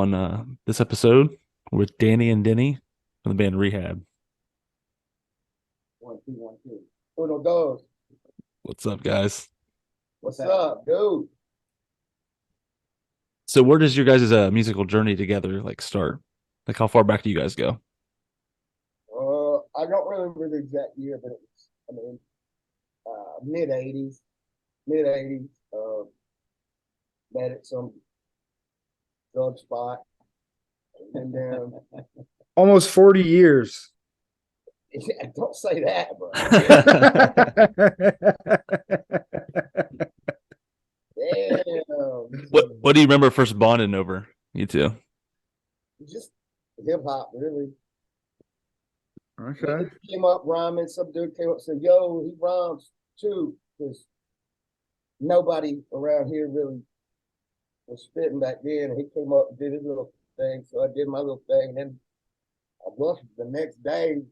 on this episode with Danny and Denny from the band Rehab. 1, 2, 1, 2. Uno, dos. What's up, guys? What's up, dude? So, where does your guys' musical journey together start? Like, how far back do you guys go? I don't remember the exact year, but it was, mid '80s, mid '80s. Met at some drug spot, and then Almost 40 years. don't say that, bro. Damn. What do you remember first bonding over? You two. Just hip hop, really. Okay. He came up rhyming. Some dude came up and said, "Yo, he rhymes too," because nobody around here really was spitting back then. And he came up and did his little thing, so I did my little thing. And then I guess the next day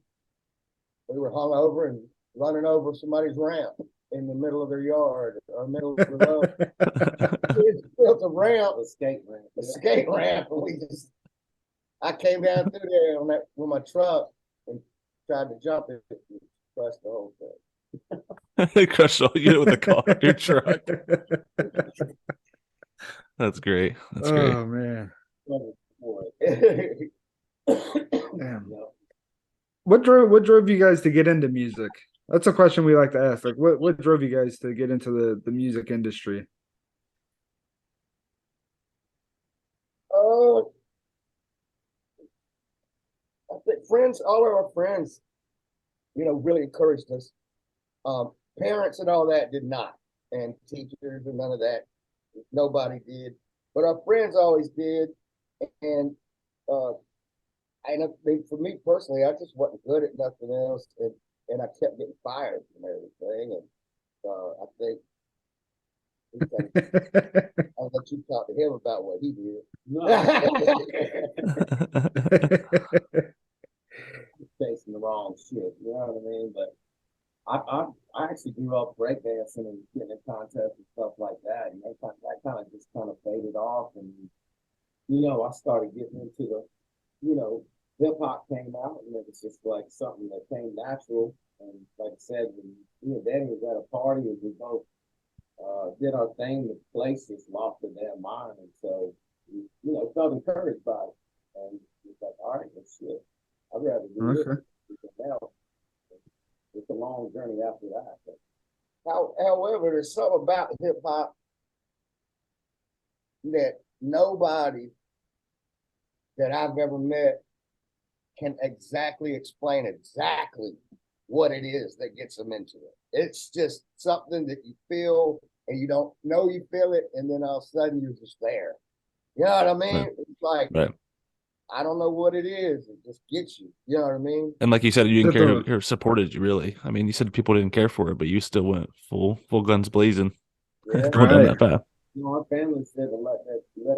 we were hung over and running over somebody's ramp in the middle of their yard or middle of the road. Kids built a ramp, a skate ramp, and I came down through there on that with my truck and tried to jump it and crushed the whole thing. Crushed all you with a car, your truck. That's great. That's great. Oh man. Damn. What drove you guys to get into music? That's a question we like to ask. Like what drove you guys to get into the music industry? I think all of our friends, really encouraged us. Parents and all that did not, and teachers and none of that. Nobody did, but our friends always did. And I think for me personally, I just wasn't good at nothing else, and I kept getting fired and everything. And I think I'll let you talk to him about what he did. No. Facing the wrong shit, you know what I mean? But I actually grew up breakdancing and getting in contests and stuff like that, and that kind of just kind of faded off. And I started getting into hip hop came out, and it was just like something that came natural. And like I said, when me and Denny was at a party, and we both did our thing, the place just lost their damn mind, and so we, felt encouraged by it, and it's like, all right, let's shit. I'd rather do this than else. It's a long journey after that. But however, there's something about hip hop that nobody that I've ever met can exactly explain exactly what it is that gets them into it. It's just something that you feel and you don't know you feel it, and then all of a sudden you're just there. You know what I mean? Right. It's like, right. I don't know what it is. It just gets you. You know what I mean? And like you said, you didn't care who supported you, really. I mean, you said people didn't care for it, but you still went full guns blazing, going down that path. Our family said to let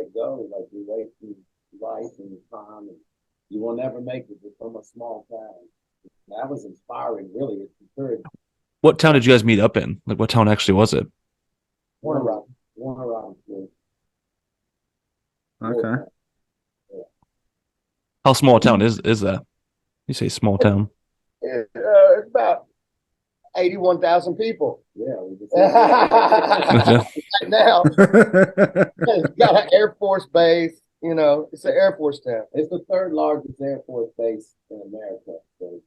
it go. Like, you wait through life and time, and you will never make it from a small town. That was inspiring, really. It's encouraging. What town did you guys meet up in? Like, what town actually was it? Warner Robins. Okay. Yeah. How small a town is that? You say small town. It's about 81,000 people. Yeah. Right now, it's got an Air Force base. It's an Air Force town. It's the third largest Air Force base in America. So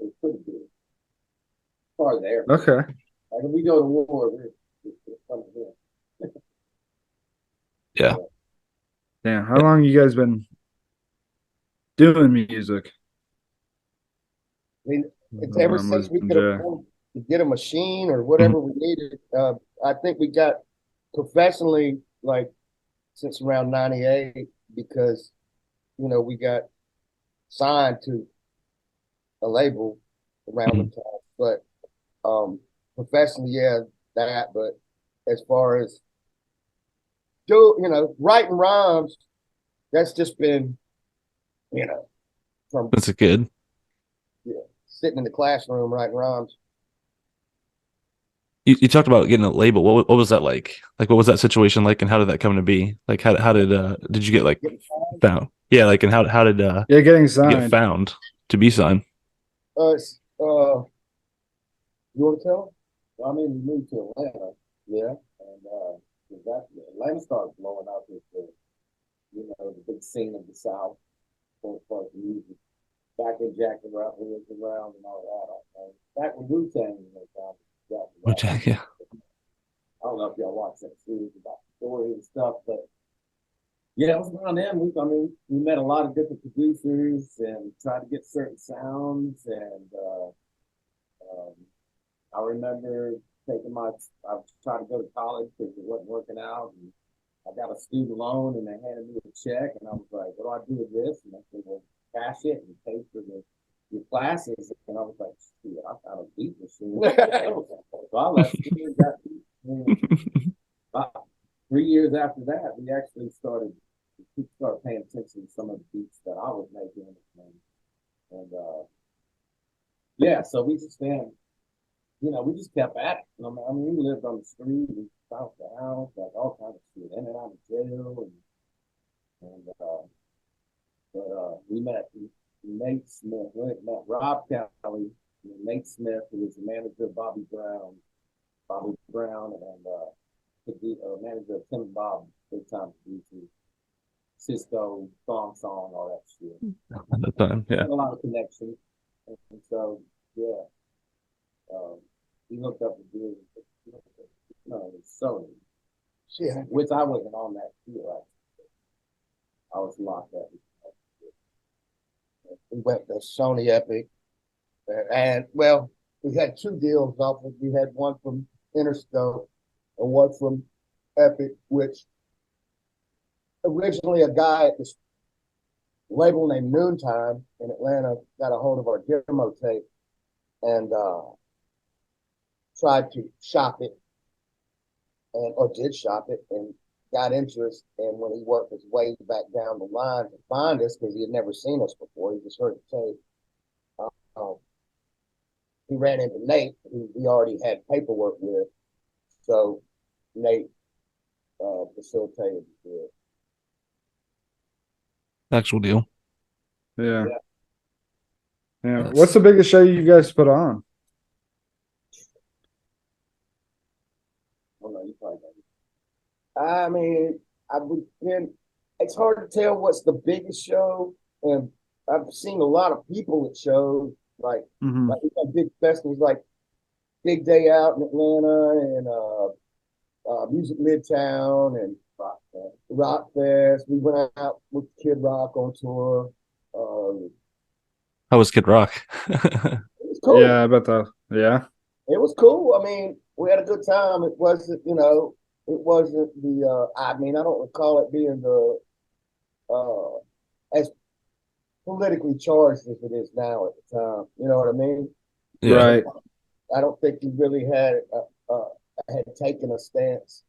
it's pretty good. As far as the Air Force. Okay. Like if we go to war, we're coming here. Yeah. Damn. How long you guys been doing music? I mean, it's ever since we could afford to get a machine or whatever we needed. I think we got professionally since around '98 because we got signed to a label around the time. But professionally, yeah, that. But as far as writing rhymes, that's just been from That's a kid. Yeah, sitting in the classroom writing rhymes. You talked about getting a label. What was that like? Like, what was that situation like, and how did that come to be? Like, how did you get like found? Yeah, like, and how did Yeah, getting you get signed. found to be signed? You want to tell? Well, I mean, we moved to Atlanta, yeah, and that Atlanta started blowing up with the big scene of the South for music. Back when Jack the Rapper was around and all that. Back when Wu-Tang was around, Jack the Which, Rapper. yeah, I don't know if y'all watched that series about the story and stuff, but yeah, it was around then. We met a lot of different producers and tried to get certain sounds. And um, I remember I was trying to go to college because it wasn't working out. And I got a student loan and they handed me a check. And I was like, what do I do with this? And I said, well, cash it and pay for your classes. And I was like, shit, I got a beat machine. So I left school and got beat. About 3 years after that, we started paying attention to some of the beats that I was making. And yeah, so we just kept at it. I mean, we lived on the street, we bounced the house, like all kinds of shit, in and out of jail, and we met Nate Smith. We met Rob Kelly, Nate Smith, who was the manager of Bobby Brown, and manager of Tim and Bob, big time producer, Cisco, Song, all that shit. at the time, yeah. Had a lot of connections, and so yeah, he looked up the dude. No, it's Sony. Yeah, which I wasn't on that deal. I was locked up. We went to Sony Epic, and well, we had two deals off it. We had one from Interscope and one from Epic, which originally a guy at this label named Noontime in Atlanta got a hold of our demo tape and tried to shop it, or did shop it, and got interest. And when he worked his way back down the line to find us, because he had never seen us before, he just heard the tape. He ran into Nate, who he already had paperwork with. So Nate facilitated it. Actual deal. Yeah. Yeah. Yes. What's the biggest show you guys put on? Well, no, you probably don't. I mean, it's hard to tell what's the biggest show, and I've seen a lot of people at shows like we got big festivals like Big Day Out in Atlanta and Music Midtown and Rock Fest. We went out with Kid Rock on tour. How was Kid Rock? It was cool. Yeah, I bet that. Yeah. It was cool. I mean, we had a good time. It wasn't the. I mean, I don't recall it being the as politically charged as it is now at the time. You know what I mean? Yeah. Right. I don't think he really had taken a stance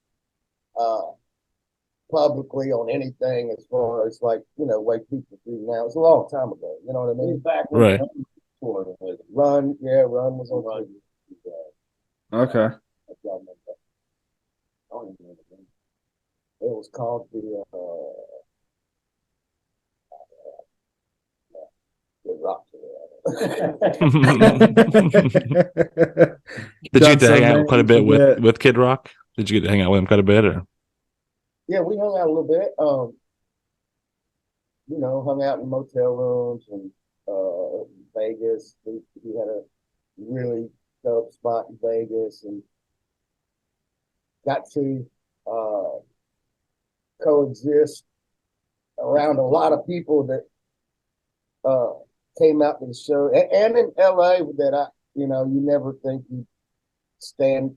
publicly on anything as far as like way people do now. It's a long time ago. You know what I mean? Back when Right. Run was on Run. Okay. It was called the Rock. Did you get to hang out quite a bit with Kid Rock? Did you get to hang out with him quite a bit, or? Yeah, we hung out a little bit. Hung out in motel rooms and Vegas. We had a really dope spot in Vegas and got to coexist around a lot of people that came out to the show, and in LA that you never think you stand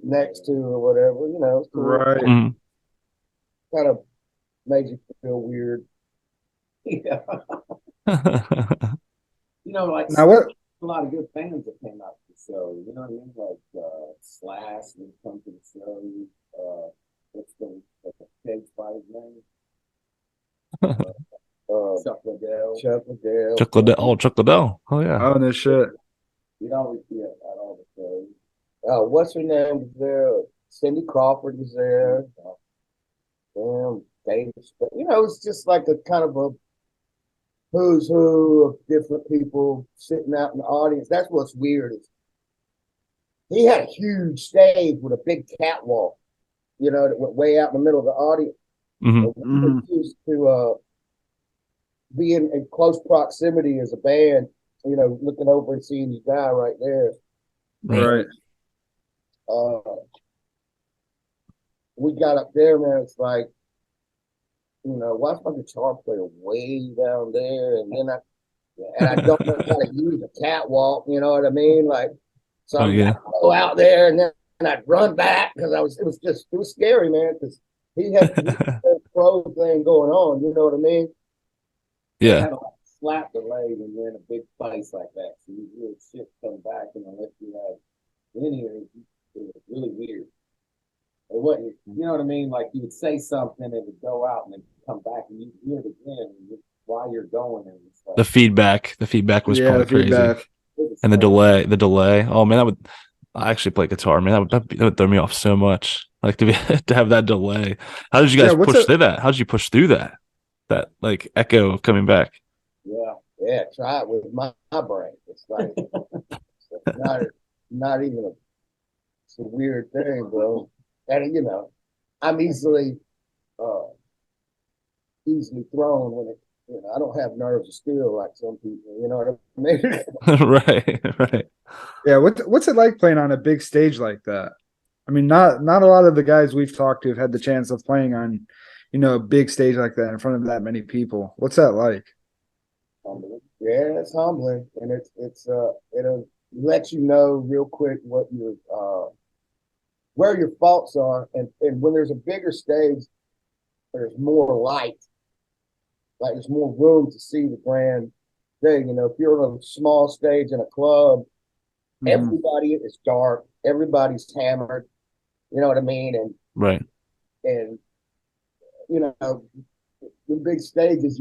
next to or whatever. It's cool. Right. Mm-hmm. Kind of made you feel weird. Yeah. Like now what? A lot of good fans that came out to the show. You know what I mean? Like Slash would come to the show. What's the Cage Fighter's name? Chuck Liddell. Chuck Liddell. Oh, Chuck Liddell. Oh yeah. Oh no shit. We'd always be at all the shows. What's her name was there? Cindy Crawford was there. David, it's just like a kind of a who's who of different people sitting out in the audience. That's what's weird. Is he had a huge stage with a big catwalk, that went way out in the middle of the audience. Hmm. And we were used to be in close proximity as a band, looking over and seeing you die right there. Right. Uh, we got up there, man. It's like, watch my guitar player way down there, and I don't know how to use a catwalk. You know what I mean? Like, so Oh yeah. I'd go out there and then I'd run back because it was scary, man. Because he had the pro thing going on. You know what I mean? So I Yeah. had to slap the leg and then a big face like that. So you hear shit come back, and unless you have any, it was really weird. It wasn't, you know what I mean? Like you would say something, it would go out and then come back, and you hear it again while you're going, and it's like The feedback was Yeah, probably the crazy, feedback. it was and the strange. delay, the delay. Oh man, that would. I actually play guitar, man. That would throw me off so much. Like to be to have that delay. How did you Yeah, guys what's push it? through that? How did you push through that? That like echo coming back. Yeah, yeah. Try it with my brain. It's like it's not even a, it's a weird thing, bro. And I'm uh easily thrown when it. I don't have nerves of steel like some people. You know what I mean? Right, right. Yeah, what's it like playing on a big stage like that? I mean, not a lot of the guys we've talked to have had the chance of playing on, a big stage like that in front of that many people. What's that like? Humbling. Yeah, it's humbling, and it'll let you know real quick what your where your faults are, and when there's a bigger stage, there's more light, like there's more room to see the grand thing. If you're on a small stage in a club, Mhm. everybody is dark, everybody's hammered. You know what I mean? Right. And you know the big stages,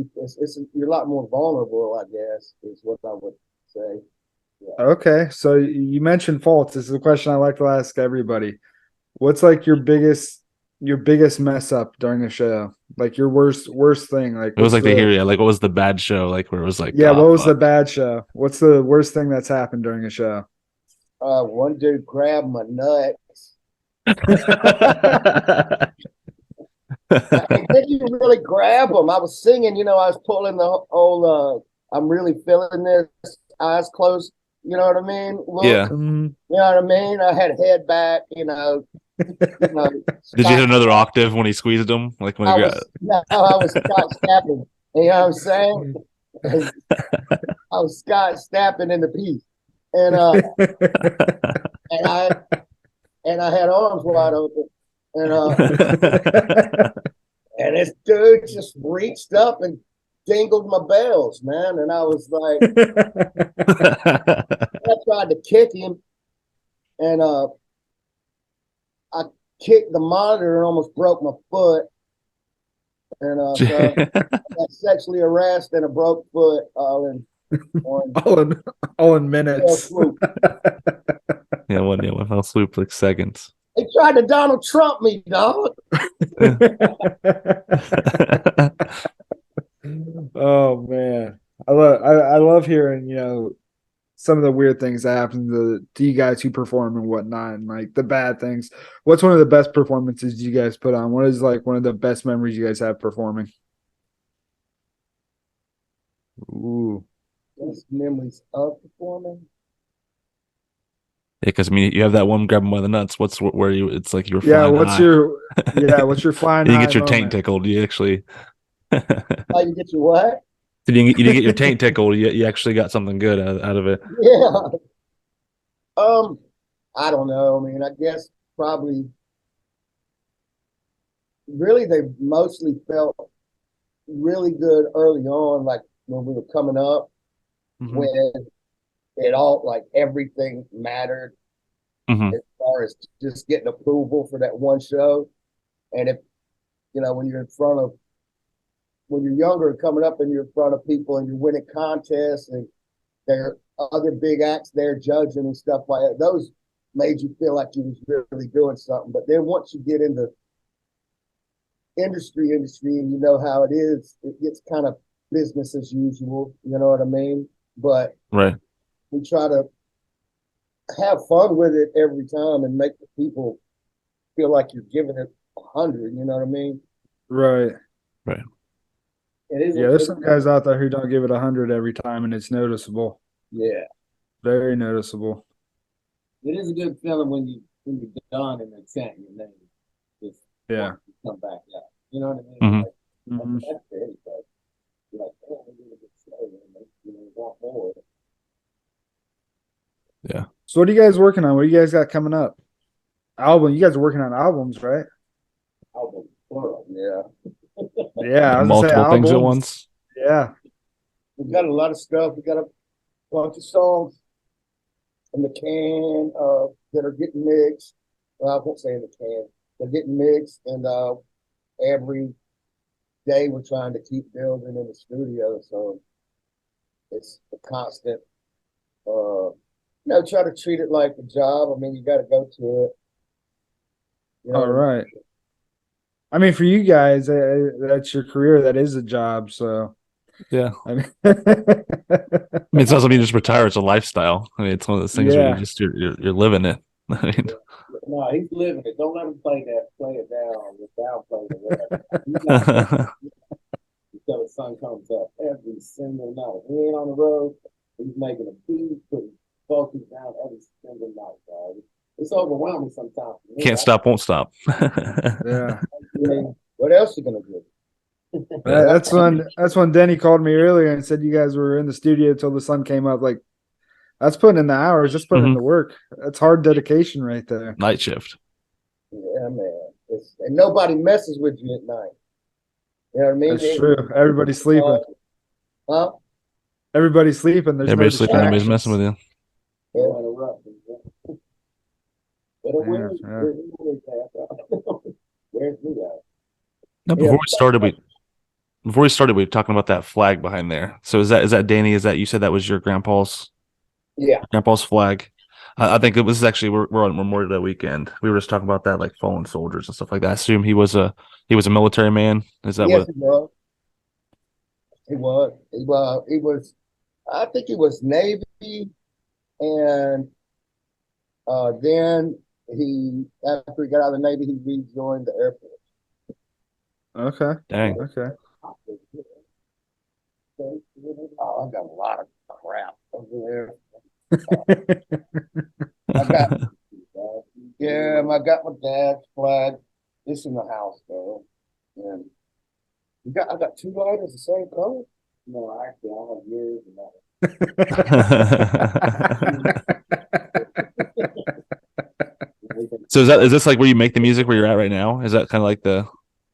you're a lot more vulnerable. I guess is what I would say. Yeah. Okay, so you mentioned faults. This is a question I like to ask everybody. What's like your biggest mess up during a show? Like your worst thing? Like It was what's like they the hear you. Like what was the bad show? Like where it was like, yeah, oh what was the fuck. bad show? What's the worst thing that's happened during a show? One dude grabbed my nuts. I didn't even really grab them. I was singing, I was pulling the old, I'm really feeling this, eyes closed, you know what I mean? Look, Yeah. Mhm. you know what I mean? I had head back, Did you hit Scott, another octave when he squeezed him? Like when he I got was, no, I was Scott Stapping, you know what I'm saying? I was Scott Stapping in the piece. And, and I, and I had arms wide open. And, and this dude just reached up and jingled my bells, man. And I was like, I tried to kick him, and I kicked the monitor and almost broke my foot. And so I got sexually harassed and a broke foot on all in all in tail minutes. swoop. one fell swoop like seconds. They tried to Donald Trump me, dog. Yeah. Oh man. I love hearing, some of the weird things that happen to you guys who perform and whatnot and like the bad things. What's one of the best performances you guys put on? What is like one of the best memories you guys have performing? Ooh. Best memories of performing. Yeah, because I mean, you have that one grab him by the nuts. What's where you? It's like you were Yeah, flying what's high. your yeah, what's your flying You didn't high get your taint moment? tickled. You actually. How you get your what? You didn't get your taint tickled. You actually got something good out of it. Yeah. Um, I don't know. I mean, I guess probably really they mostly felt really good early on, like when we were coming up, Hmm. when it all like everything mattered Hmm. as far as just getting approval for that one show. And if when you're in front of when you're younger and coming up and you're in front of people and you're winning contests and there are other big acts there judging and stuff like that, those made you feel like you was really doing something. But then once you get into industry, and you know how it is, it gets kind of business as usual. You know what I mean? But Right. we try to have fun with it every time and make the people feel like you're giving it 100. You know what I mean? Right. Right. It is. Yeah, there's some guys out there who don't give it 100 every time, and it's noticeable. Yeah, Very noticeable. it is a good feeling when you're done and they chant your name. Just Yeah. come back out. You know what I mean? Mhm. Like, Mhm. that's for anybody. You're like, oh, we did a good show, man. You know, want more. Yeah. So what are you guys working on? What do you guys got coming up? Album. You guys are working on albums, right? Album plural, yeah. Yeah, I was gonna say Multiple things at albums. once. Yeah. We got a lot of stuff. We got a bunch of songs in the can that are getting mixed. Well, I won't say in the can. They're getting mixed, and every day we're trying to keep building in the studio. So it's a constant. Try to treat it like a job. I mean, you got to go to it. You know All what I mean? right. I mean, for you guys, that's your career. That is a job. So, Yeah. I mean, I mean, it's not something you just retire. It's a lifestyle. I mean, it's one of those things where yeah. you're living it. I mean, No, he's living it. Don't let him play that. Play it down. The downplay or whatever. He's not living until the sun comes up every single night. If he ain't on the road, he's making a beat, putting focus down every single night, guys. It's overwhelming sometimes. For me. can't stop, won't stop. Yeah. I mean, what else you gonna do? Yeah. That's when Denny called me earlier and said you guys were in the studio till the sun came up. Like, that's putting in the hours. That's putting in Mhm. the work. That's hard dedication right there. Night shift. Yeah, man. And nobody messes with you at night. You know what I mean? That's true. Everybody's sleeping. Huh? Everybody's sleeping. There's no Everybody's sleeping. Nobody's messing with distractions. you. Yeah, interruptions. But Yeah, yeah. Where's me at? Now, before we started, we were talking about that flag behind there. So is that Danny? Is that you said that was your grandpa's Yeah. flag? I think it was actually we're on Memorial Day weekend. We were just talking about that, like fallen soldiers and stuff like that. I assume he was a military man. Is that Yes, what? he was. He was. I think he was Navy, and then after he got out of the Navy, he rejoined the Air Force. Okay. Dang. Okay. Oh, I got a lot of crap over there. I got I got my dad's flag. It's in the house though. And I got two lighters the same color? No, actually I have yours and So is this like where you make the music where you're at right now? Is that kind of like the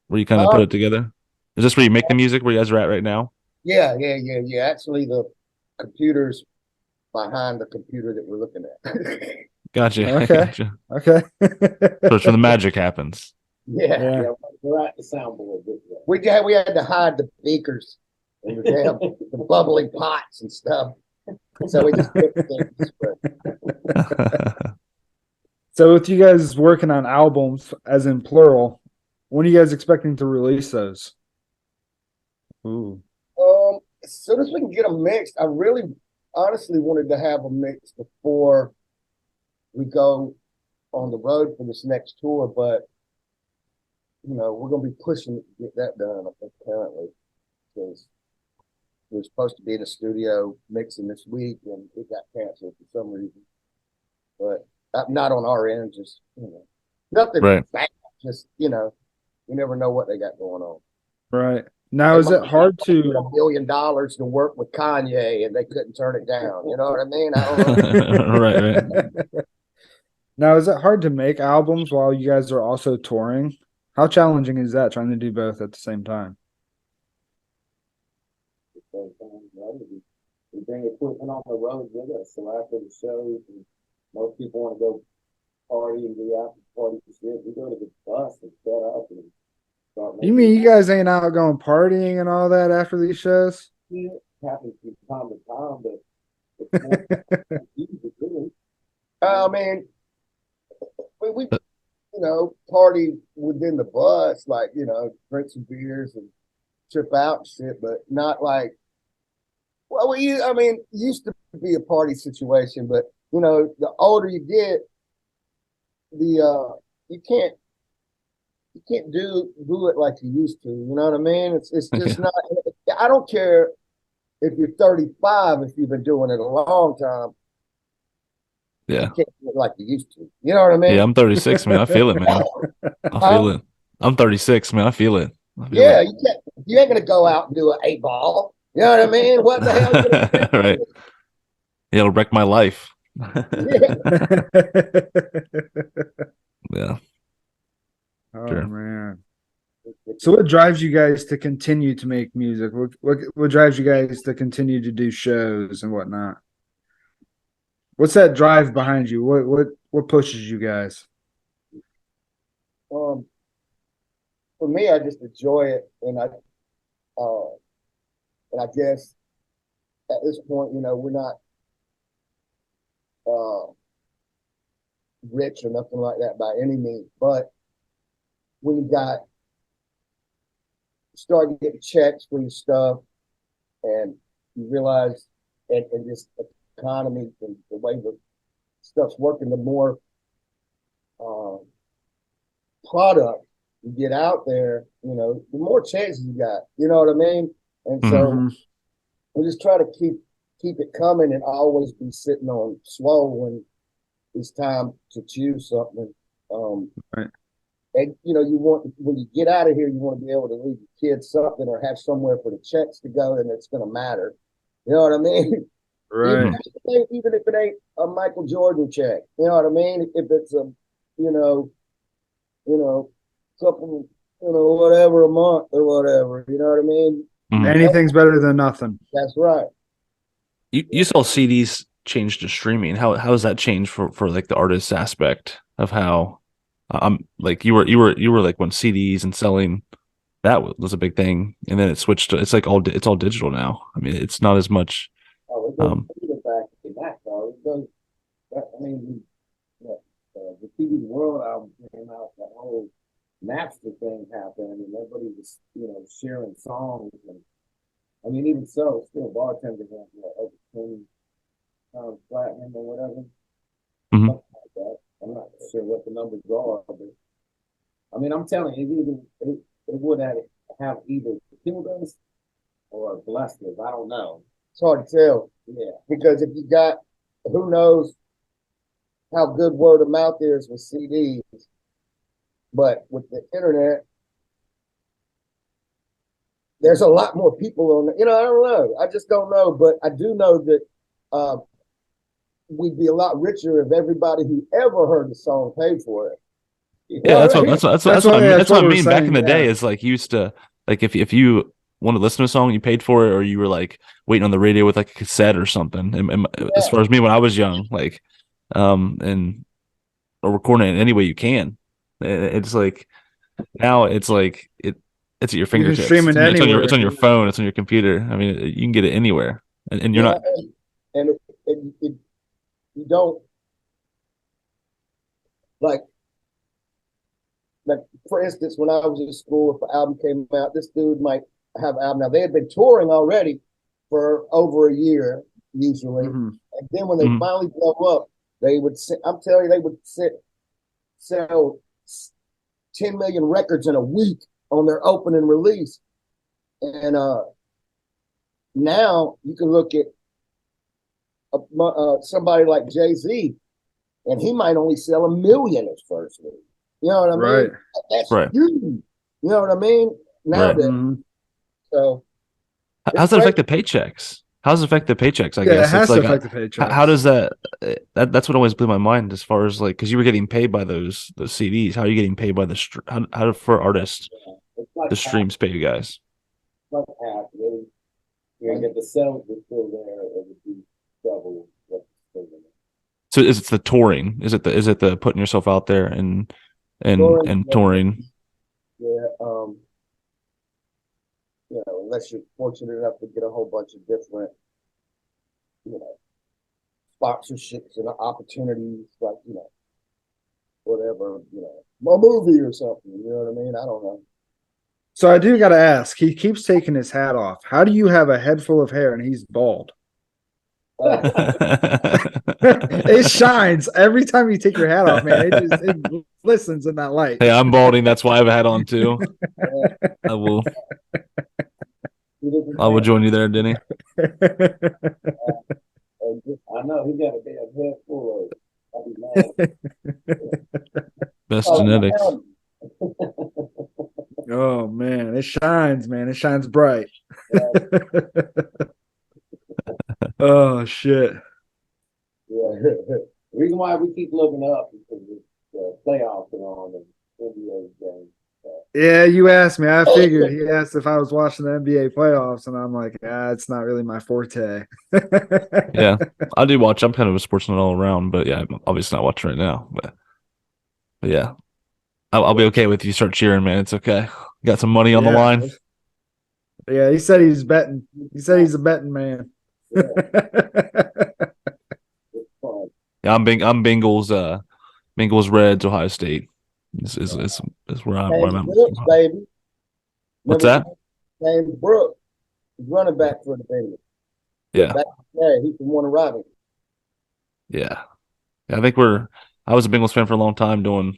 where you kind of put it together? Is this where you make the music where you guys are at right now? Yeah. Actually the computer's behind the computer that we're looking at. Gotcha. Okay. Gotcha. Okay. So it's where the magic happens. Yeah. We're at the soundboard. We had to hide the beakers and the bubbly pots and stuff. So we just put things. So with you guys working on albums, as in plural, when are you guys expecting to release those? Ooh. As soon as we can get them mixed, I really honestly wanted to have them mixed before we go on the road for this next tour, but we're gonna be pushing to get that done, I think, currently, because we were supposed to be in the studio mixing this week and it got canceled for some reason. But not on our end, just nothing Right. bad, just you never know what they got going on. Right. Now, is it hard to $1 billion to work with Kanye and they couldn't turn it down? You know what I mean? I don't know. Right. Now, is it hard to make albums while you guys are also touring? How challenging is that, trying to do both at the same time? We bring equipment on the road with us, so after the shows, and most people want to go party and do after party shit. We go to the bus and set up and start. You mean you guys ain't out going partying and all that after these shows? It happens from time to time, but it's not easy to do. I mean, we party within the bus, like, drink some beers and trip out and shit, but not like, well, I mean, it used to be a party situation, but the older you get, you can't do it like you used to. You know what I mean? It's just Yeah. not. I don't care if you're 35, if you've been doing it a long time, you Yeah. can't do it like you used to. You know what I Yeah, mean? I'm 36, man. I feel it, man. I feel Huh? it. I'm 36, man. I feel it. I feel Yeah, it. you can't. You ain't gonna go out and do an 8 ball. You know what I mean? What the hell are you gonna Right. do? Yeah, it'll wreck my life. Yeah. Yeah, Oh sure. man. So what drives you guys to continue to make music? What drives you guys to continue to do shows and whatnot? What's that drive behind you? What pushes you guys? Um, for me, I just enjoy it, uh, and I guess at this point, we're not uh rich or nothing like that by any means, but when you start getting checks for your stuff, and you realize, and this economy and the way the stuff's working, the more um, product you get out there, the more chances you got. You know what I mean? And Mhm. so Mm-hmm. we just try to keep it coming and always be sitting on swole when it's time to choose something. Um, Right. and you want, when you get out of here, you want to be able to leave your kids something or have somewhere for the checks to go, and it's going to matter. You know what I mean? Even Right. Mhm. even if it ain't a Michael Jordan check, you know what I mean? If it's a, you know, you know, couple, whatever a month or whatever, you know what I mean? Mhm. Anything's better than nothing. That's right. You saw CDs change to streaming. How has that changed for like the artist aspect of how like you were like when CDs and selling that was a big thing, and then it switched to it's all digital now. I mean, it's not as much. Oh, it goes Um, further back than that, though. It goes. I mean, the TV World album came out. That whole Napster thing happened, and everybody was, sharing songs. And I mean, even so, still bartenders have over 10 platinum or whatever, mhm. something like that. I'm not sure what the numbers are, but I mean, I'm telling you, it would have either killed us or blessed us. I don't know. It's hard to tell. Yeah, because if you got, who knows how good word of mouth is with CDs, but with the internet, there's a lot more people on. I don't know. I just don't know, but I do know that uh, we'd be a lot richer if everybody who ever heard the song paid for it. You Yeah, know what I mean? That's what that's what I we're mean. Back in saying. the day, Yeah. it's like you used to like if you wanted to listen to a song, you paid for it, or you were like waiting on the radio with like a cassette or something. As Yeah. far as me when I was young, like and or recording it any way you can. It's like now it's at your You can fingertips. stream it It's anywhere. on your phone. It's on your computer. I mean, you can get it anywhere, and you're Yeah, not. and you don't, like, like, for instance, when I was in school, if an album came out, this dude might have an album. Now they had been touring already for over a year usually, Mm-hmm. and then when they Mhm. finally blow up, they would. I'm telling you, they would sell 10 million records in a week on their opening release. And now you can look at somebody like Jay-Z, and he might only sell 1 million his first week. You know what I Right. mean? That's Right, huge. You know what I mean? right. Nowadays. Mm-hmm. So it's How's that crazy. affect the paychecks? How's it affect the paychecks? I Yeah, it guess it's has to like, affect the how paychecks. does that's what always blew my mind as far as like because you were getting paid by those CDs. How are you getting paid by how for artists It's like the half, streams pay you guys? like half, really. And if the sales were still there, it would be double what's still there. So is it the touring? Is it the putting yourself out there Touring, and touring? yeah. Unless you're fortunate enough to get a whole bunch of different, you know, sponsorships and opportunities, like, whatever, a movie or something. You know what I mean? I don't know. So I do got to ask. He keeps taking his hat off. How do you have a head full of hair and he's bald? It shines every time you take your hat off, man. It glistens in that light. Hey, I'm balding. That's why I have a hat on too. Yeah, I will. he doesn't I will have- join you there, Denny. I know he got a damn head full of it. I'd be mad. Best Oh, genetics. hell, Oh man, it shines, man. It shines bright. Oh shit. yeah. The reason why we keep looking up is because the playoffs are on and NBA games. Yeah, you asked me. I figured he asked if I was watching the NBA playoffs, and I'm like, it's not really my forte. Yeah, I do watch. I'm kind of a sports nut all around, but yeah, I'm obviously not watching right now. But yeah, I'll be okay with you start cheering, man. It's okay. Got some money on the Yeah. line. Yeah, he said he's betting. He said he's a betting man. Yeah, it's fun. Yeah, I'm Bengals. Bengals, Reds, Ohio State. Is where I'm James at. Brooks, baby. What's Remember that? James Brooks, he's running back for the Bengals. Yeah, Back there, he's the one arriving. yeah. I think I was a Bengals fan for a long time, dealing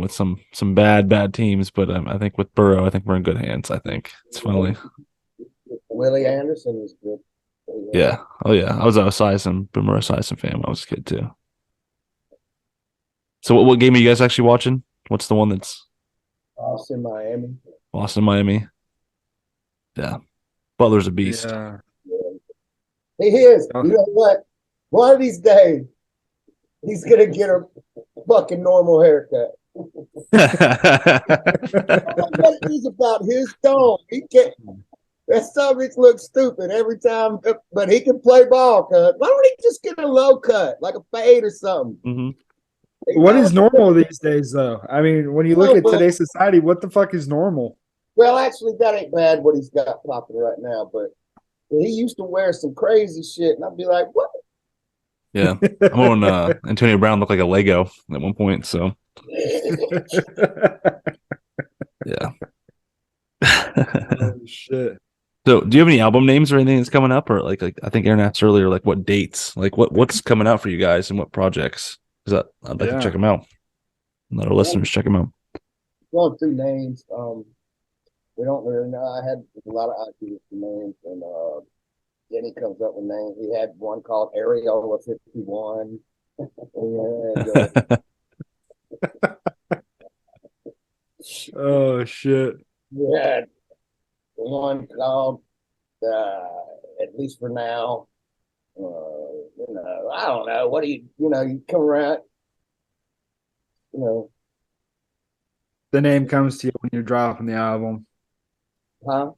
with some bad teams, but I think with Burrow, I think we're in good hands. I think it's finally. Willie Anderson is good. Yeah. Oh yeah. I was a Esiason, Boomer Esiason fan when I was a kid too. So what game are you guys actually watching? What's the one that's Austin, Miami. Boston, Miami? Yeah. Butler's a beast. Yeah. He is. You know what? One of these days, he's gonna get a fucking normal haircut. What it is about his tone? He can't. That subject looks stupid every time, but he can play ball. Cut. Why don't he just get a low cut, like a fade or something? Mhm. What is normal these days, though? I mean, when you look at today's society, what the fuck is normal? Well, actually, that ain't bad what he's got popping right now, but he used to wear some crazy shit, and I'd be like, what? Yeah. I'm on Antonio Brown looked like a Lego at one point, so yeah. Oh shit. So do you have any album names or anything that's coming up? Or like I think Aaron asked earlier, like what dates? Like what's coming out for you guys and what projects? Because I'd like to check them out. Let our listeners check them out. Going through names, we don't really know. I had a lot of ideas for names, and Denny comes up with names. He had one called Areola 51. And, Oh shit. we had one called, at least for now, I don't know. What do you come around, you know, The name comes to you when you're dropping the album. huh?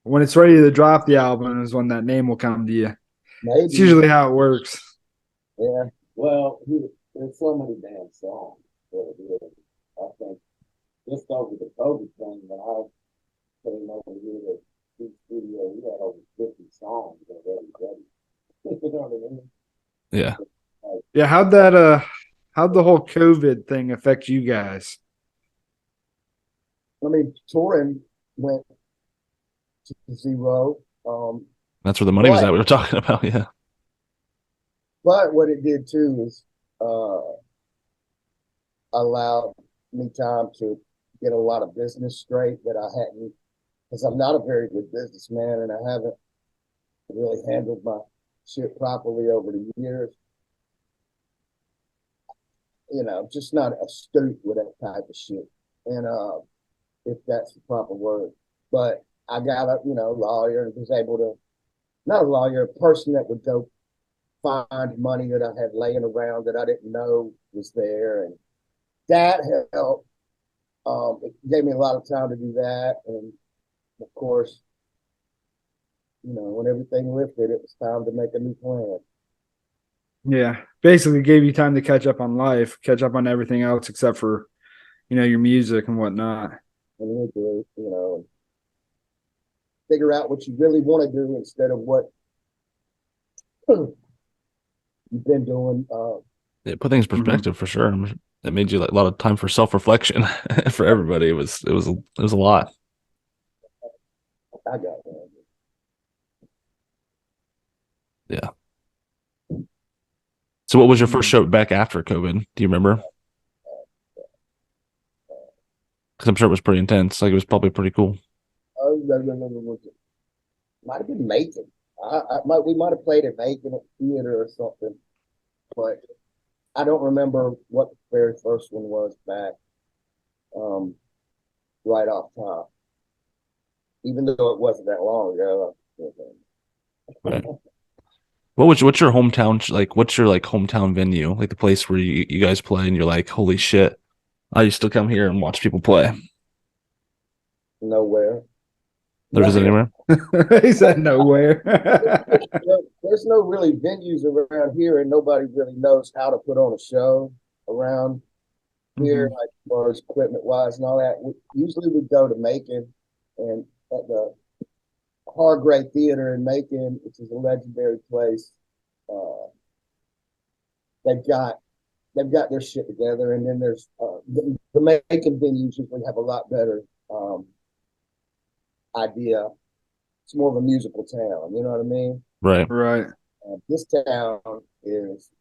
When it's ready to drop the album is when that name will come to you. Maybe. It's usually how it works. Yeah. Well, there's so many damn songs that it is. I think just over the COVID thing, when I came over here to the studio, we had over 50 songs already ready. You know what I mean? Yeah. Yeah, how'd the whole COVID thing affect you guys? I mean, touring went to zero. That's where the money was at. We were talking about, yeah. But what it did too is allowed me time to get a lot of business straight that I hadn't, because I'm not a very good businessman and I haven't really handled my shit properly over the years. Just not astute with that type of shit. And if that's the proper word. But I got a, lawyer and was able to, not a lawyer, a person that would go find money that I had laying around that I didn't know was there. And that helped. It gave me a lot of time to do that. And of course, when everything lifted, it was time to make a new plan. Yeah. Basically gave you time to catch up on life, catch up on everything else except for, your music and whatnot. And figure out what you really want to do instead of what you've been doing. Yeah, put things in perspective for sure. It made you like a lot of time for self-reflection for everybody. It was a lot. I got it. Yeah. So what was your first show back after COVID? Do you remember? Because I'm sure it was pretty intense. Like it was probably pretty cool. Oh, no. Might have been Macon. We might have played at Macon at theater or something, but I don't remember what the very first one was back. Right off top, even though it wasn't that long ago. Right. What's your hometown like? What's your like hometown venue? Like the place where you guys play and you're like, holy shit, I used to come here and watch people play. Nowhere. There is anywhere? He said nowhere. There's no really venues around here, and nobody really knows how to put on a show around here, like as far as equipment wise and all that. Usually we go to Macon and at the Hargrave Theater in Macon, which is a legendary place. Uh, they've got their shit together, and then there's the Macon venues usually have a lot better idea. It's more of a musical town, you know what I mean? Right. Right. This town is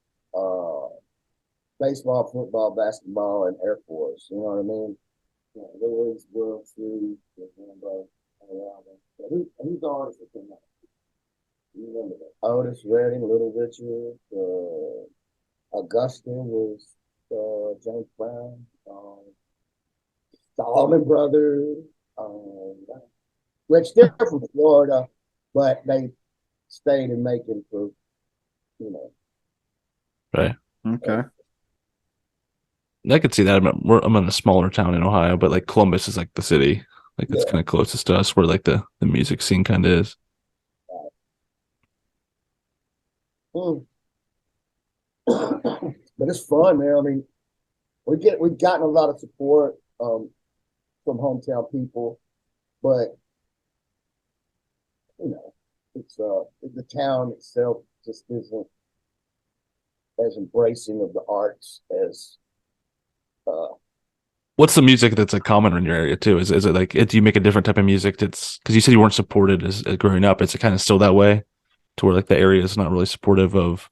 baseball, football, basketball, and Air Force. You know what I mean? Yeah, Louis, World Series, who's the artist that came out? You remember that? Otis Redding, Little Richard, Augusta was James Brown, the Allman Brothers, which they're from Florida, but they stayed in Macon for, you know. Right. Okay. I could see that. I'm in a smaller town in Ohio, but like Columbus is like the city. Like it's kind of closest to us where like the music scene kind of is. But it's fun, man. I mean, we've gotten a lot of support from hometown people, but you know, it's the town itself just isn't as embracing of the arts as What's the music that's like common in your area too? Is it like do you make a different type of music that's because you said you weren't supported as growing up? Is it kind of still that way to where like the area is not really supportive of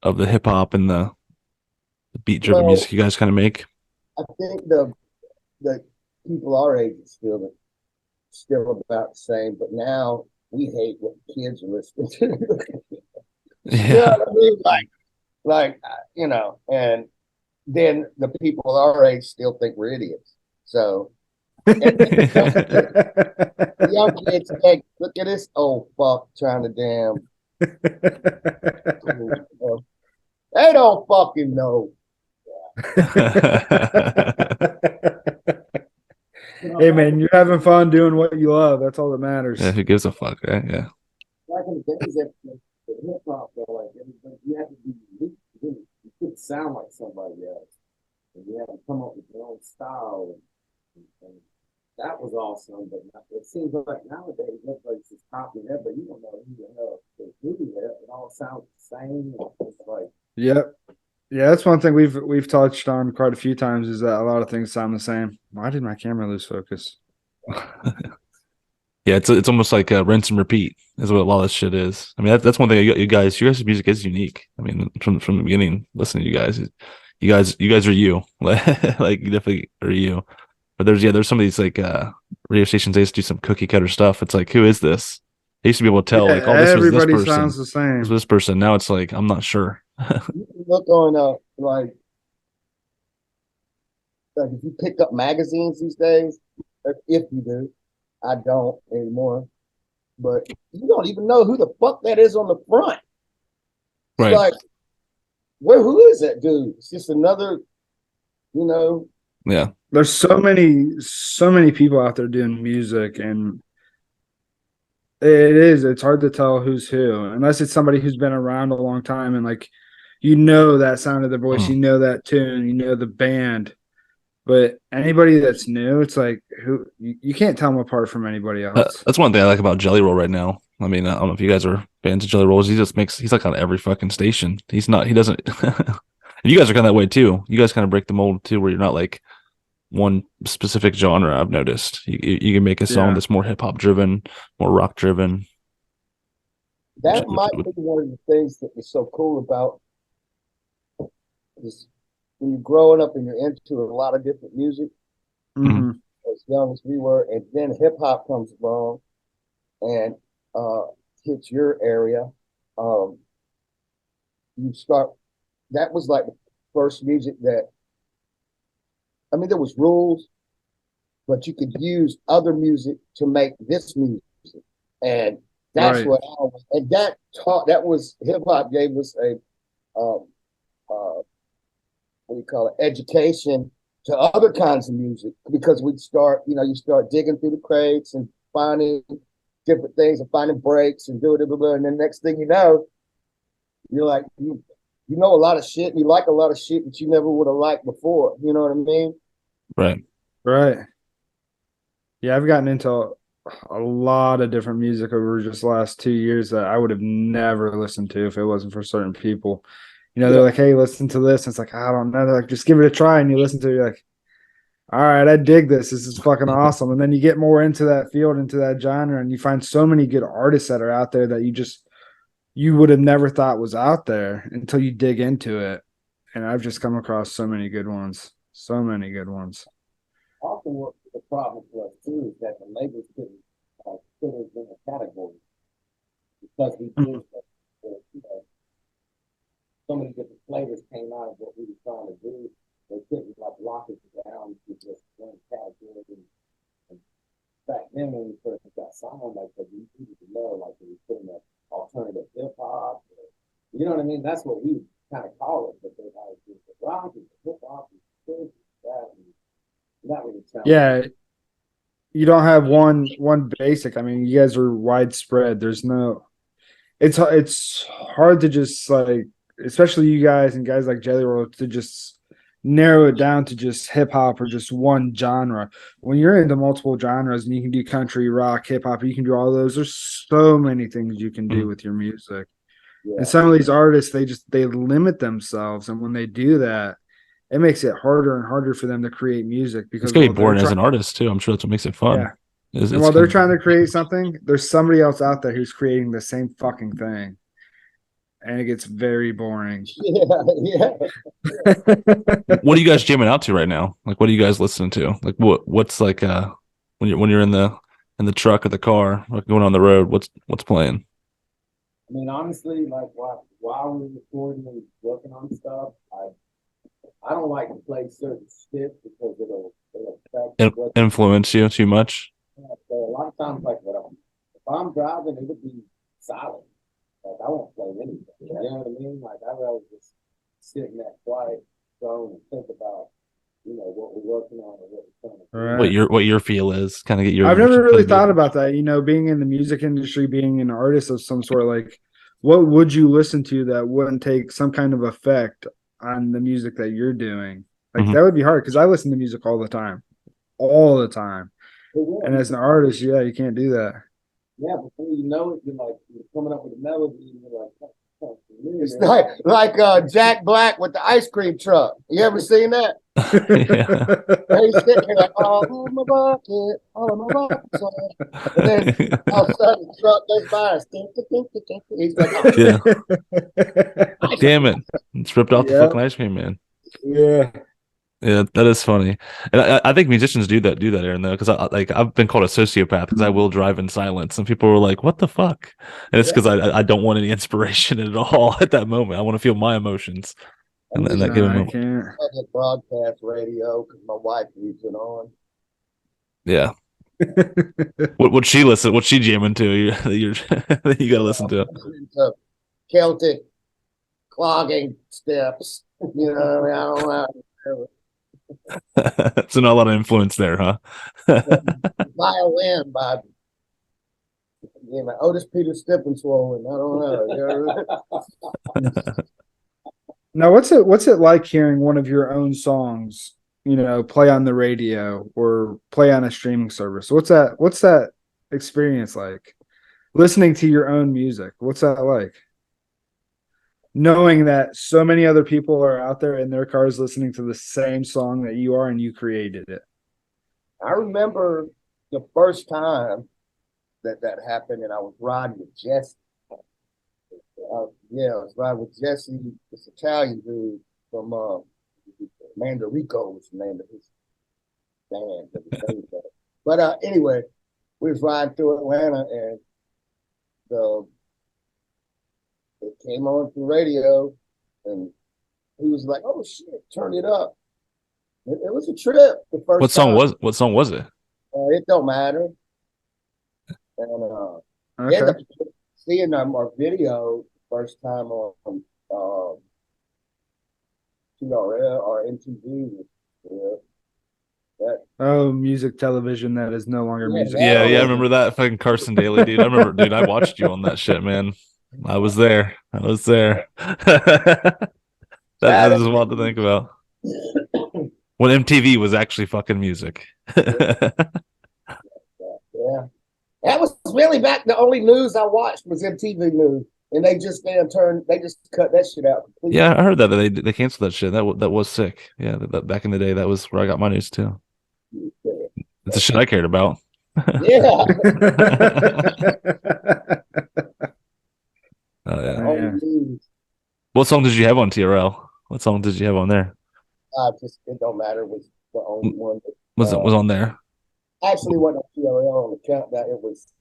the hip hop and the beat driven music you guys kind of make? I think the people our age are still about the same, but now we hate what kids are listening to. Yeah. You know what I mean? Like you know, and then the people our age still think we're idiots. So the young kids think, look at this old fuck trying to damn. They don't fucking know. Hey man, you're having fun doing what you love. That's all that matters. Yeah, who gives a fuck, right? Yeah. Back in the days, the hip hop, like you had to be unique. You couldn't sound like somebody else, and you had to come up with your own style, and that was awesome. But it seems like nowadays everybody's just copying it, but you don't know who the hell is doing that. It all sounds the same. It's like Yep. Yeah, that's one thing we've touched on quite a few times is that a lot of things sound the same. Why did my camera lose focus? Yeah, it's almost like rinse and repeat is what a lot of this shit is. I mean, that's one thing you guys' music is unique. I mean, from the beginning, listening to you guys are you, like you definitely are you. But there's some of these like radio stations they used to do some cookie cutter stuff. It's like, who is this? They used to be able to tell like, oh, this was this everybody person. sounds the same. This was this person. Now it's like I'm not sure. you can look on like if you pick up magazines these days, if you do, I don't anymore. But you don't even know who the fuck that is on the front. It's Right. like, who is that dude? It's just another, you know. Yeah. There's so many people out there doing music, and it's hard to tell who's who unless it's somebody who's been around a long time and like you know that sound of their voice, you know that tune, you know the band. But anybody that's new, it's like who you can't tell them apart from anybody else. That's one thing I like about Jelly Roll right now. I mean, I don't know if you guys are fans of Jelly Rolls. He's like on every fucking station. He doesn't And you guys are kind of that way too. You guys kind of break the mold too, where you're not like one specific genre. I've noticed you can make a song Yeah. that's more hip hop driven, more rock driven. That might be one of the things that was so cool about this when you're growing up and you're into a lot of different music, Mhm. Hmm. as young as we were, and then hip hop comes along and uh, hits your area. Um, you start. That was like the first music that I mean, there was rules, but you could use other music to make this music, and that's Right. what I was. And that taught. That was hip hop gave us a um, what do you call it? Education to other kinds of music because we'd start. You know, you start digging through the crates and finding different things and finding breaks and doing it, and then next thing you know, you're like you know a lot of shit and you like a lot of shit that you never would have liked before. You know what I mean? Right. Right. Yeah, I've gotten into a lot of different music over just the last 2 years that I would have never listened to if it wasn't for certain people. You know, they're Yeah. like, "Hey, listen to this." And it's like, I don't know. They're like, just give it a try, and you listen to it. You're like, all right, I dig this. This is fucking awesome. And then you get more into that field, into that genre, and you find so many good artists that are out there that you would have never thought was out there until you dig into it. And I've just come across so many good ones. So many good ones. Also, what the problem was too is that the labels couldn't put us in a category because we Mhm. did so many different flavors came out of what we were trying to do. They couldn't like lock it down to just one category. And back then, when we first got signed, like we needed to know, like we put in alternative hip hop. You know what I mean? That's what we kind of call it. But they like the rock and the hip hop and this, that, and that really sounded. Yeah, you don't have one basic. I mean, you guys are widespread. There's no it's hard to just like, especially you guys and guys like Jelly Roll, to just narrow it down to just hip hop or just one genre. When you're into multiple genres and you can do country, rock, hip hop, you can do all those. There's so many things you can do Mhm. with your music. And Yeah. some of these artists, they limit themselves, and when they do that, it makes it harder and harder for them to create music It's because gonna be while they're boring as trying, an artist too. I'm sure that's what makes it fun. yeah, Is and it's while they're kind trying to create of something, there's somebody else out there who's creating the same fucking thing, and it gets very boring. Yeah. Yeah. what are you guys jamming out to right now? Like, what are you guys listening to? Like, what's like when you're in the truck or the car, like going on the road? What's playing? I mean, honestly, like while we're recording and working on stuff, I don't like to play certain shit because it'll affect what Influence you too much? so a lot of times like if I'm driving, it'll be silent. Like I won't play anything. You know what I mean? Like I'd rather just sit in that quiet zone and think about, what we're working on or what we're trying to All do. right. What your feel is? Kind of get I've your never point really of view. thought about that. You know, being in the music industry, being an artist of some sort, like what would you listen to that wouldn't take some kind of effect on the music that you're doing? Like Mhm. that would be hard because I listen to music all the time. But yeah, And as an artist, yeah, you can't do that. yeah, before you know it, you're coming up with a melody and you're like, "Oh, it's like Jack Black with the ice cream truck. You ever seen that? Yeah. He's sitting here like, all of my bucket, all of my buckets on. And then all of a sudden the truck goes by and stink, stink, stink, stink. He's like, oh, Yeah. ice Damn cream. it! It's ripped off the Yeah, fucking ice cream man. yeah. Yeah, that is funny, and I think musicians do that, Aaron, though, because I've been called a sociopath because I will drive in silence, and people were like, "What the fuck?" And it's Yeah. because I don't want any inspiration at all at that moment. I want to feel my emotions I'm in that using No, given I moment. can't. public broadcast radio because my wife leaves it on. Yeah, what she listen, what she jamming to? That you got to listen I'm to. listening to Celtic clogging steps. You know, I don't know. So not a lot of influence there, huh? Violin by Otis Peter Steppenwolf. I don't know. Now, what's it like hearing one of your own songs, play on the radio or play on a streaming service? What's that experience like? Listening to your own music, what's that like? knowing that so many other people are out there in their cars listening to the same song that you are, and you created it? I remember the first time that happened, and I was riding with Jesse. Yeah, I was riding with Jesse, this Italian dude from Mandarico was the name of his band. But anyway, we was riding through Atlanta, and the it came on the radio, and he was like, "Oh shit, turn it up." It was a trip the first time. What song was it? It don't matter. And end up Okay. seeing our video first time on TRL or MTV. Yeah, that, Oh, music television that is no longer yeah, music that Yeah, I was, television. remember that fucking Carson Daly, dude. I remember, dude. I watched you on that shit, man. I was there. I was there. That that is wild to think about. When MTV was actually fucking music. yeah. That was really back. The only news I watched was MTV news, and they just they just cut that shit out completely. Yeah, I heard that they canceled that shit. That was sick. Yeah, back in the day, that was where I got my news too. It's the shit I cared about. Yeah. Oh yeah. Only Man. news. What song did you have on TRL? What song did you have on there? Just it don't matter. It was the only one. That, Was on there? actually wasn't a TRL on the countdown. It was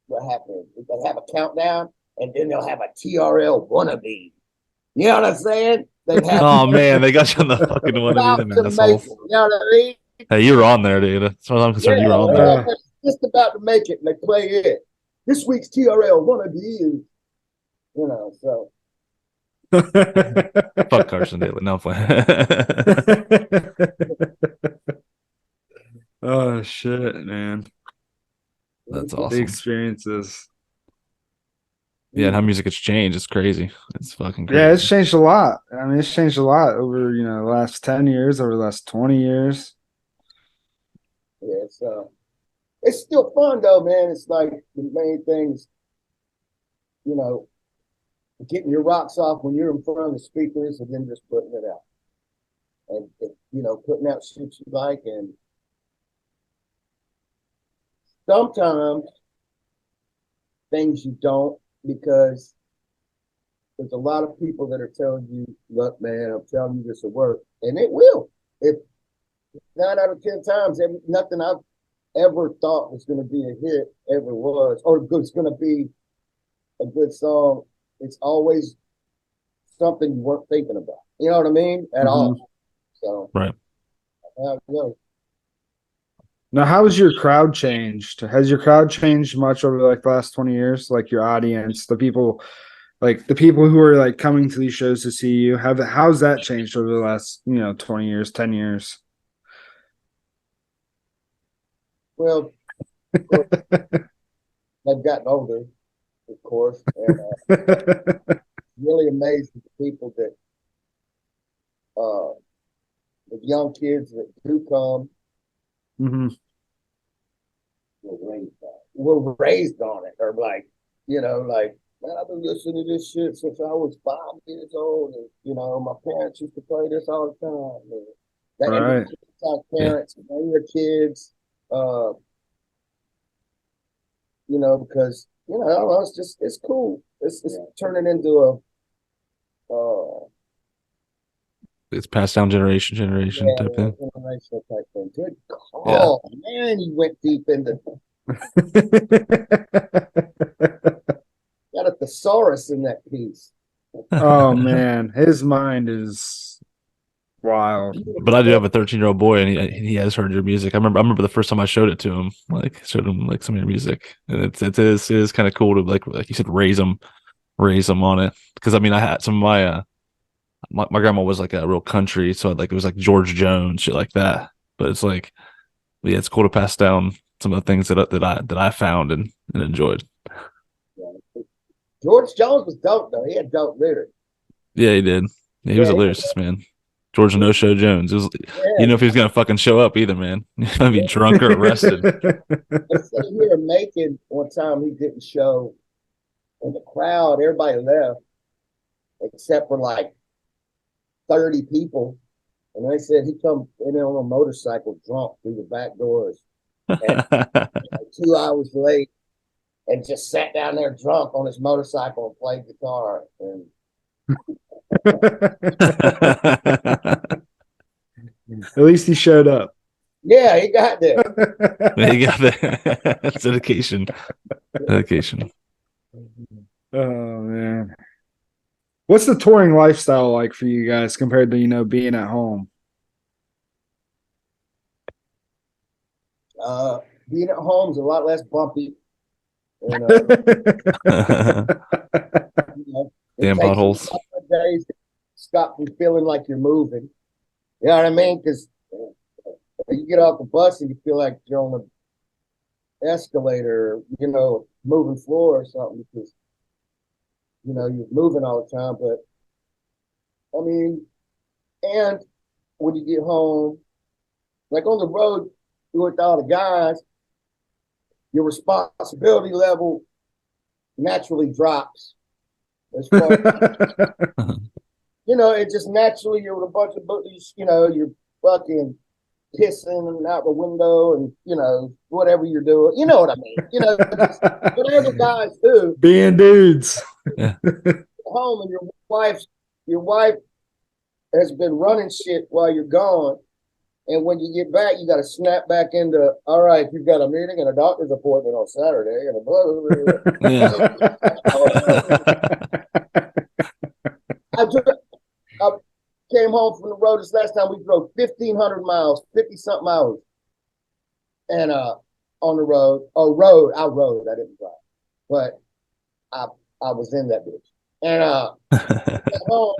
what happened. They have a countdown, and then they'll have a TRL wannabe. You know what I'm saying? They'd have Oh man, they got you on the fucking one of about them to make assholes. it. You know what I mean? Hey, you were on there, dude. As far as I'm concerned, you were on there. Yeah, just about to make it, and they play it. This week's TRL wannabe is, so. Fuck Carson Daly. No, I'm playing. Oh shit, man. That's The awesome. experiences. Yeah, and how music has changed. It's crazy. It's fucking Yeah, it's crazy. changed a lot. I mean, it's changed a lot over, the last 10 years, over the last 20 years. Yeah, so it's still fun though, man. It's like the main thing is, you know, getting your rocks off when you're in front of the speakers and then just putting it out. And putting out shit you like, and sometimes things you don't, because there's a lot of people that are telling you, look, man, I'm telling you this will work. And it will. If 9 out of 10 times, nothing I've ever thought was going to be a hit ever was, or it's going to be a good song. It's always something you weren't thinking about. You know what I mean? At all. So, Right. Now, how has your crowd changed? Has your crowd changed much over like the last 20 years? Like your audience, the people who are like coming to these shows to see you, how's that changed over the last, 20 years, 10 years? Well, of course, they've gotten older, of course, and really amazed at the people that, the young kids that do come, Mm-hmm. were raised on it, or like, man, I've been listening to this shit since I was 5 years old, and my parents used to play this all the time. And Right. parents, bring your kids, because I don't know, it's cool. It's turning into It's passed down generation type thing. generational type thing. Good call, man. You went deep into got a thesaurus in that piece. Oh man, his mind is wild. But I do have a 13-year-old boy, and he has heard your music. I remember the first time I showed it to him, like showed him like some of your music, and it is kind of cool to like you said, raise them on it. Because I mean, I had some of my grandma was like a real country, so like it was like George Jones, shit like that. But it's like, yeah, it's cool to pass down some of the things that I found and enjoyed. George Jones was dope though. He had dope lyrics. Yeah, he did. Yeah, he was a lyricist, man. George No Show Jones. It was, you know, if he was gonna fucking show up either, man. He's gonna be drunk or arrested. They said here in Macon one time he didn't show in the crowd. Everybody left, except for like 30 people. And they said he come in on a motorcycle drunk through the back doors at like 2 hours late and just sat down there drunk on his motorcycle and played guitar. And At least he showed up. yeah, he got there. There you got that. That's dedication. Dedication. Oh man. What's the touring lifestyle like for you guys compared to, being at home? Being at home is a lot less bumpy. And, you know, it Damn takes a potholes. couple of days to stop from feeling like you're moving. You know what I mean? Because you get off the bus and you feel like you're on an escalator, moving floor or something because, you're moving all the time. But, I mean, and when you get home, like on the road with all the guys, your responsibility level naturally drops. As far it just naturally you're with a bunch of booties, you're fucking pissing out the window and whatever you're doing. You know what I mean? Just whatever guys do. Being dudes. Yeah. Home and your wife has been running shit while you're gone. And when you get back, you got to snap back into, all right, you've got a meeting and a doctor's appointment on Saturday and a blah, blah, blah. I came home from the road this last time. We drove 1,500 miles, 50 something hours. And on the road, I rode, I didn't drive. But I was in that bitch. And at home,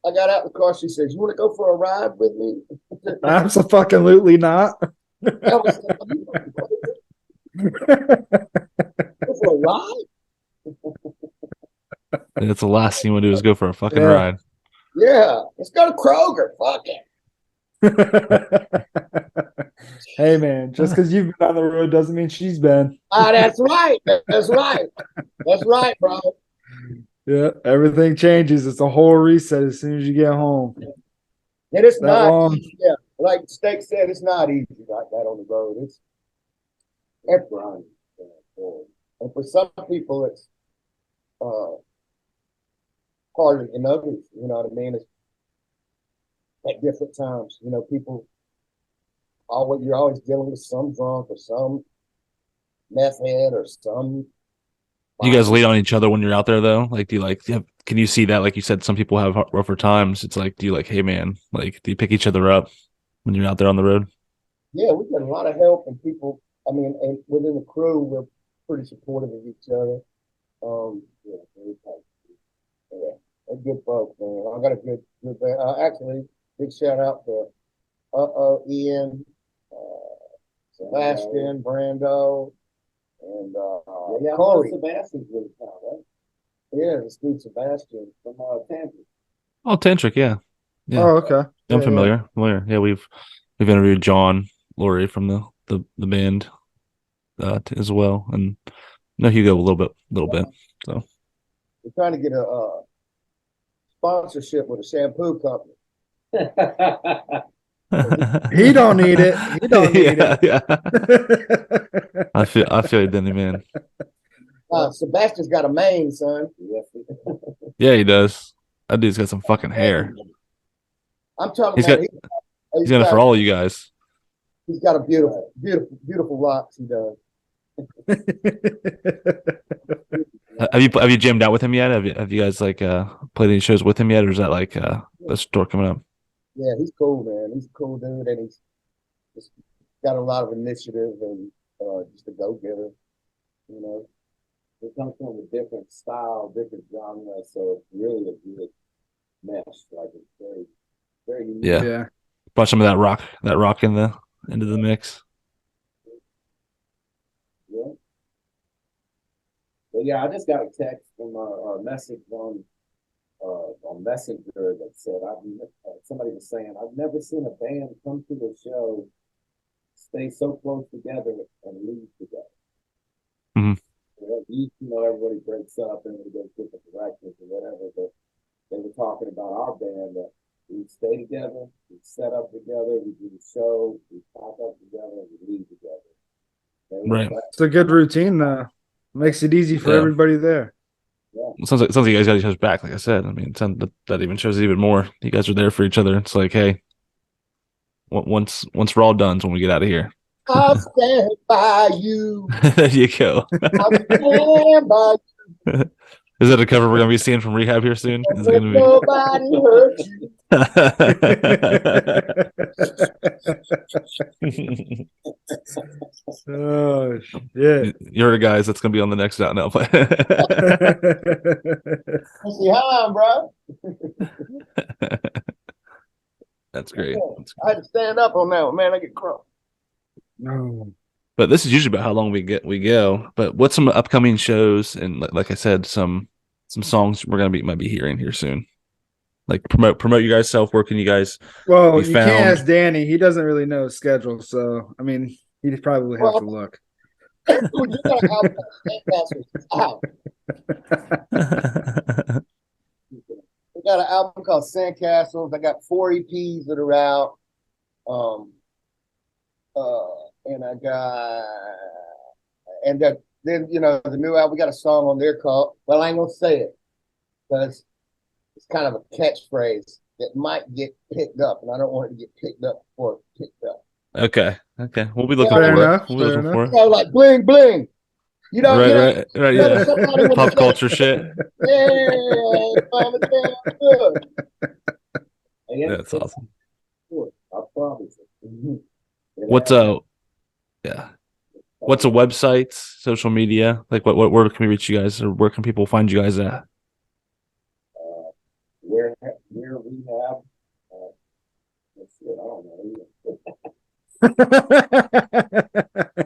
I got out of the car. She says, "You want to go for a ride with me?" Absolutely not. I was like, "Go for a ride?" It's the last thing you want to do is go for a fucking Yeah. ride. Yeah, let's go to Kroger. Fuck it. Hey man, just because you've been on the road doesn't mean she's been. That's right. That's right. That's right, bro. Yeah, everything changes. It's a whole reset as soon as you get home. And it's That not long. easy. Yeah, like Steak said, it's not easy like that on the road. It's grind. And for some people, it's harder than others. You know what I mean? It's at different times. People you're always dealing with some drunk or some meth head or some. Do you guys lean on each other when you're out there though? Like, do you can you see that? Like you said, some people have rougher times. It's like, do you hey man, like, do you pick each other up when you're out there on the road? Yeah, we get a lot of help and people. I mean, and within the crew, we're pretty supportive of each other. Yeah, very tight. Yeah, they're good folks, man. I got a good band. Actually, big shout out to Ian, Sebastian, Brando, and Corey. Sebastian's really proud, right? Yeah, this dude Sebastian from Tampa. Oh, Tantric, yeah. Oh, okay. I'm Yeah, familiar. Familiar. Yeah, we've interviewed John Laurie from the band as well, and know Hugo a little bit. So we're trying to get a sponsorship with a shampoo company. He don't need it. He don't need yeah, it. yeah. I feel you, Denny, man. Sebastian's got a mane, son. Yeah, he does. That dude's got some fucking hair. I'm talking He's about. He's got it for all of you guys. He's got a beautiful locks. He does. Have you jammed out with him yet? Have you guys played any shows with him yet, or is that a store coming up? Yeah, he's cool, man. He's a cool dude, and he's just got a lot of initiative and just a go getter. It comes from a different style, different genre, so it's really a good mesh. Like it's very, very unique. Yeah. Brought some of that rock into the mix. Yeah. But yeah, I just got a text from our message on Messenger that said somebody was saying I've never seen a band come to a show, stay so close together, and leave together. Mm-hmm. Everybody breaks up and we go different directions or whatever, but they were talking about our band that we stay together, we set up together, we do the show, we pack up together, and we leave together. They were Right. It's a good routine, though. Makes it easy for Yeah. everybody there. It sounds like you guys got each other's back. Like I said, I mean, that even shows even more. You guys are there for each other. It's like, hey, once we're all done, is when we get out of here. I'll stand by you. There you go. I'll stand by you. Is that a cover we're gonna be seeing from Rehab here soon? Is it gonna be? Nobody hurt you. Oh shit! You're the guys that's gonna be on the next out now. See how I'm, bro. That's great. I had to stand up on that one, man. I get crunk. No. But this is usually about how long we go. But what's some upcoming shows and like I said, some songs we're gonna might be hearing here soon. Like promote you guys self. Where can you guys? Well, be you found? can't ask Danny. He doesn't really know his schedule, so I mean, he'd probably have to look. Dude, you got an album called Sandcastles. We got an album called Sandcastles. I got 4 EPs that are out. And I got then the new album. We got a song on there called. Well, I ain't gonna say it because it's kind of a catchphrase that might get picked up, and I don't want it to get picked up before it's picked up. Okay. We'll be looking Fair for enough, it. We'll be looking for it. Like bling bling. Right. Yeah. Pop culture shit. Yeah, good. That's awesome. I promise. What's yeah. What's a website, social media? Like where can we reach you guys, or where can people find you guys at? Where Rehab? I don't know.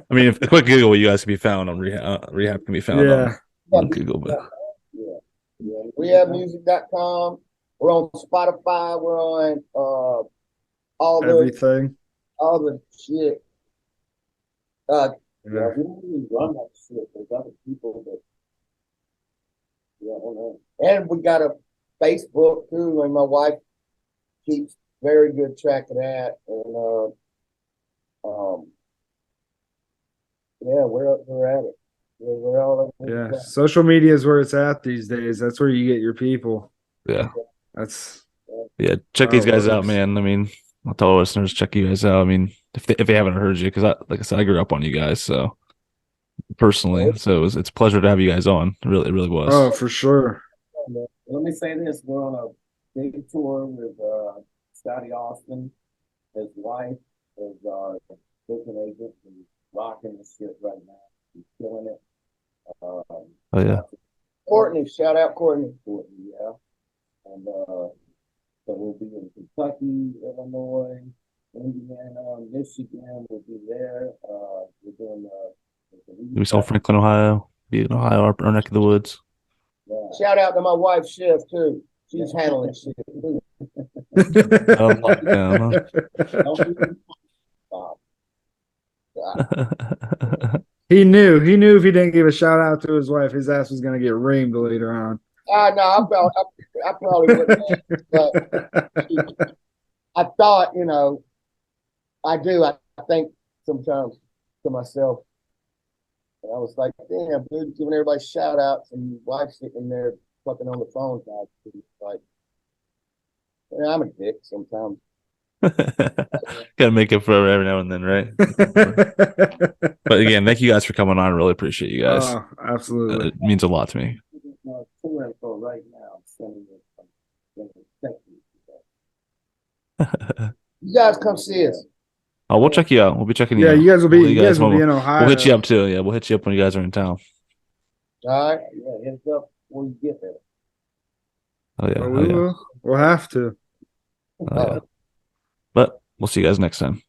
I mean, if a quick Google, you guys can be found on Rehab. Rehab can be found on Google. But Rehabmusic.com. We're on Spotify. We're on all everything. All the shit. Yeah, we don't really run that shit. There's other people that. Yeah, I don't know. And we got a Facebook too, and my wife keeps very good track of that. And yeah, we're at it. We're all over. Yeah, social media is where it's at these days. That's where you get your people. Yeah, check these guys out, man. I mean, I'll tell our listeners, check you guys out. I mean, if they haven't heard you, because like I said, I grew up on you guys, so personally, so it's a pleasure to have you guys on. It really was. Oh, for sure. Let me say this: we're on a big tour with Scotty Austin, his wife, is our booking agent, and rocking this shit right now. He's killing it. Oh yeah. Courtney, shout out Courtney, yeah. And so we'll be in Kentucky, Illinois, Indiana, Michigan. We'll be there. We're doing We saw Franklin, Ohio. Be in Ohio, our neck of the woods. Yeah. Shout out to my wife, Shiv, too. She's handling shit too. He knew if he didn't give a shout out to his wife, his ass was gonna get reamed later on. No, I probably wouldn't. But I thought, I do. I think sometimes to myself, and I was like, damn, dude, giving everybody shout outs and your wife sitting there fucking on the phone. Like, I'm a dick sometimes. Gotta make it for every now and then, right? But again, thank you guys for coming on. I really appreciate you guys. Oh, absolutely. It means a lot to me. Tour info right now. Sending it. You guys come see us. Oh, we'll check you out. We'll be checking you out. You guys will be. You guys will be in Ohio. We'll hit you up too. Yeah, we'll hit you up when you guys are in town. All right. Yeah, hit us up when you get there. Oh yeah. We'll have to. Oh, yeah. But we'll see you guys next time.